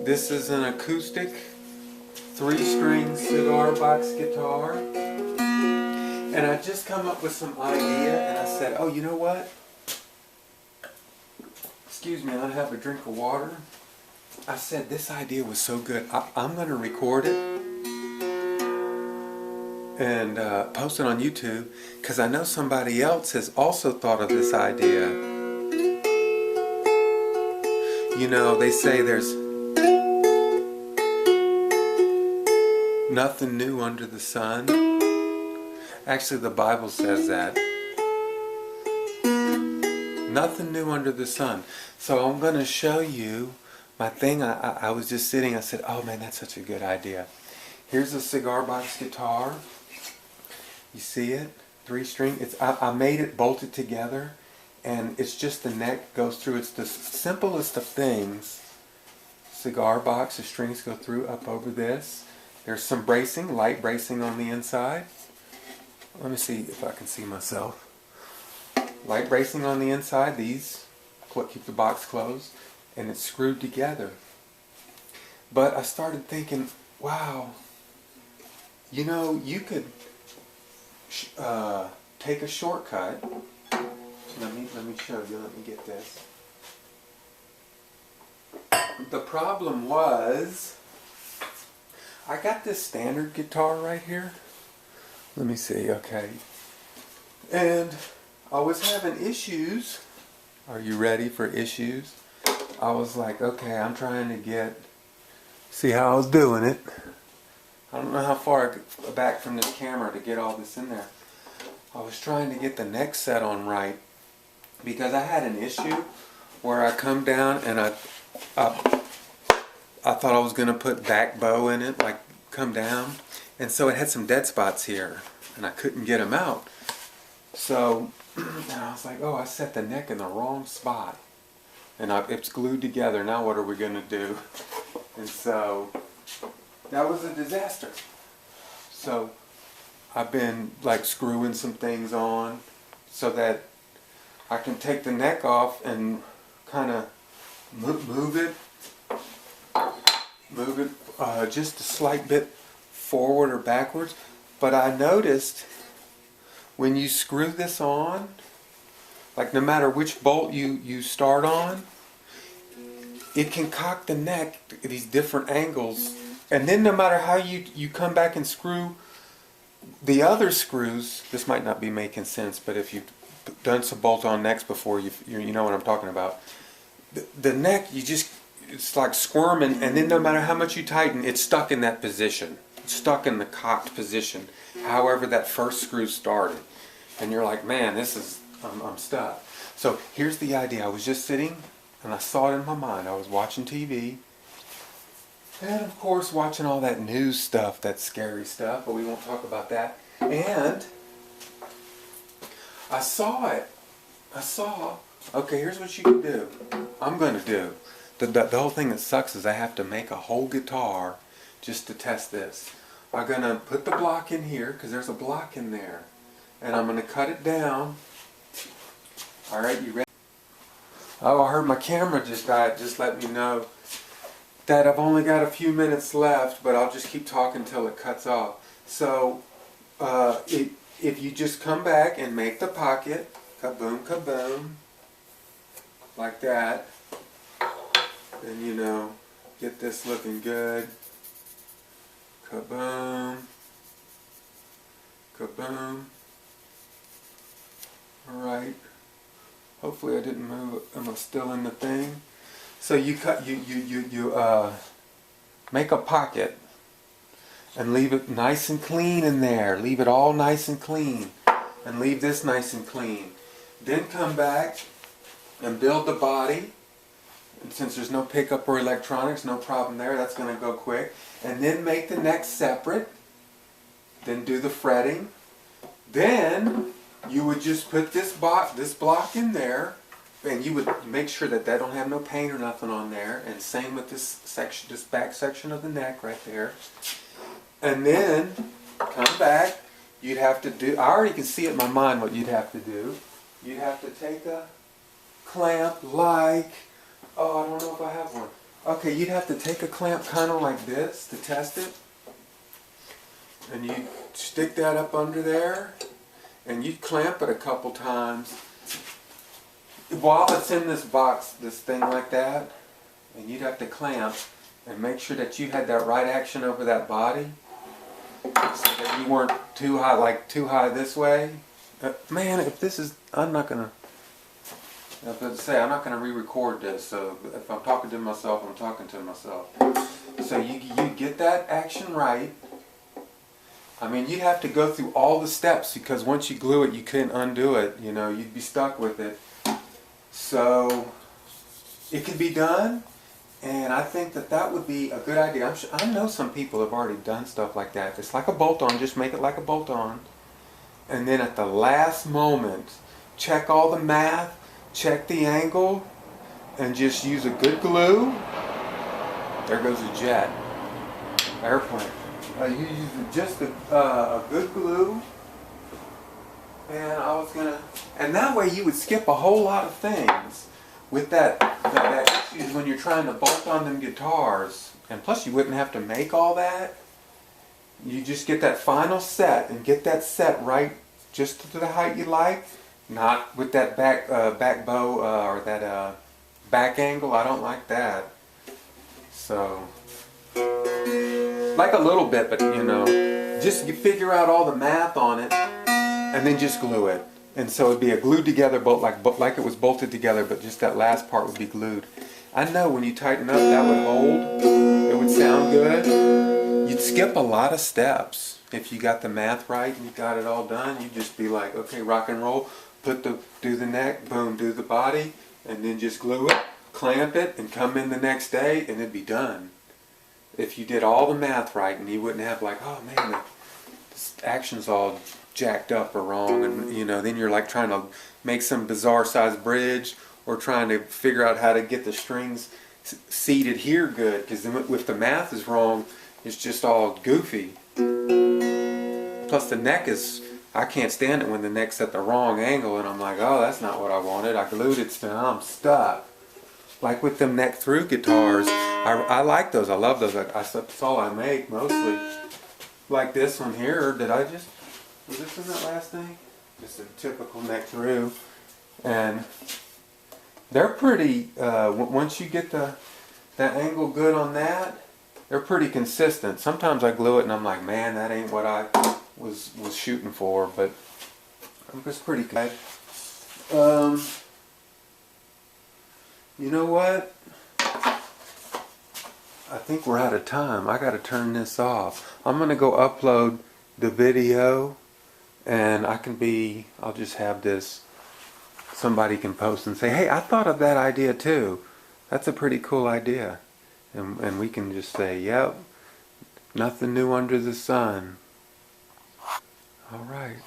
This is an acoustic 3-string cigar box guitar. And I just come up with some idea and I said, oh, you know what? Excuse me, I have a drink of water. I said this idea was so good, I'm going to record it and post it on YouTube, because I know somebody else has also thought of this idea. You know, they say there's nothing new under the sun. Actually, the Bible says that. Nothing new under the sun. So I'm going to show you my thing. I was just sitting, I said, oh man, that's such a good idea. Here's a cigar box guitar. You see it? 3-string. I made it bolted together, and it's just the neck goes through. It's the simplest of things. Cigar box, the strings go through up over this. There's some bracing, light bracing on the inside. Let me see if I can see myself. Light bracing on the inside. These what keep the box closed, and it's screwed together. But I started thinking, wow, you know, you could take a shortcut. Let me show you. Let me get this. The problem was, I got this standard guitar right here. Let me see. Okay, and I was having issues. Are you ready for issues? I was like, okay, I'm trying to see how I was doing it. I don't know how far I could back from this camera to get all this in there. I was trying to get the neck set on right, because I had an issue where I come down and I thought I was going to put back bow in it, like come down, and so it had some dead spots here and I couldn't get them out. So and I was like, oh, I set the neck in the wrong spot, and it's glued together. Now what are we going to do? And so that was a disaster. So I've been like screwing some things on so that I can take the neck off and kind of move it just a slight bit forward or backwards. But I noticed when you screw this on, like no matter which bolt you start on, it can cock the neck at these different angles. And then no matter how you come back and screw the other screws, this might not be making sense, but if you've done some bolt-on necks before, you know what I'm talking about. The neck, it's like squirming, and then no matter how much you tighten, it's stuck in that position. It's stuck in the cocked position, however that first screw started. And you're like, man, I'm stuck. So here's the idea. I was just sitting, and I saw it in my mind. I was watching TV, and of course watching all that news stuff, that scary stuff, but we won't talk about that. And I saw it. Okay, here's what you can do. I'm going to do. The whole thing that sucks is I have to make a whole guitar just to test this. I'm going to put the block in here, because there's a block in there. And I'm going to cut it down. Alright, you ready? Oh, I heard my camera just died. Just let me know that I've only got a few minutes left, but I'll just keep talking until it cuts off. So, if you just come back and make the pocket, kaboom, kaboom, like that, and you know, get this looking good, kaboom, kaboom. Alright, hopefully I didn't move. Am I still in the thing? So you make a pocket and leave it nice and clean in there. Leave it all nice and clean, and leave this nice and clean. Then come back and build the body. And since there's no pickup or electronics, no problem there. That's going to go quick. And then make the neck separate. Then do the fretting. Then you would just put this block in there, and you would make sure that don't have no paint or nothing on there. And same with this section, this back section of the neck right there. And then come back. You'd have to do. I already can see it in my mind what you'd have to do. You'd have to take a clamp like, oh, I don't know if I have one. Okay, you'd have to take a clamp kind of like this to test it. And you stick that up under there, and you'd clamp it a couple times while it's in this box, this thing like that. And you'd have to clamp and make sure that you had that right action over that body, so that you weren't too high, like too high this way. Man, if this is, I'm not gonna re-record this. So if I'm talking to myself, I'm talking to myself. So you get that action right. I mean, you'd have to go through all the steps, because once you glue it, you couldn't undo it. You know, you'd be stuck with it. So it can be done, and I think that that would be a good idea. I know some people have already done stuff like that. If it's like a bolt-on, just make it like a bolt-on. And then at the last moment, check all the math, check the angle, and just use a good glue. There goes a jet. Airplane. You use just a good glue, and that way you would skip a whole lot of things with that issues when you're trying to bolt on them guitars, and plus you wouldn't have to make all that. You just get that final set and get that set right, just to the height you like, not with that back bow or that back angle. I don't like that. So. Like a little bit, but you know, just you figure out all the math on it, and then just glue it. And so it'd be a glued together bolt, like it was bolted together, but just that last part would be glued. I know when you tighten up, that would hold. It would sound good. You'd skip a lot of steps if you got the math right and you got it all done. You'd just be like, okay, rock and roll. Do the neck, boom, do the body, and then just glue it, clamp it, and come in the next day, and it'd be done. If you did all the math right, and you wouldn't have like, oh man, this action's all jacked up or wrong, and you know, then you're like trying to make some bizarre sized bridge, or trying to figure out how to get the strings seated here good, because if the math is wrong, it's just all goofy. Plus the neck is, I can't stand it when the neck's at the wrong angle, and I'm like, oh, that's not what I wanted. I glued it still, I'm stuck. Like with them neck through guitars, I like those. I love those. That's all I make mostly. Like this one here. Was this in that last thing? Just a typical neck through, and they're pretty. Once you get that angle good on that, they're pretty consistent. Sometimes I glue it and I'm like, man, that ain't what I was shooting for, but it's pretty good. You know what? I think we're out of time. I gotta turn this off. I'm gonna go upload the video, and I'll just have this, somebody can post and say, hey, I thought of that idea too. That's a pretty cool idea. And we can just say, yep, nothing new under the sun. All right.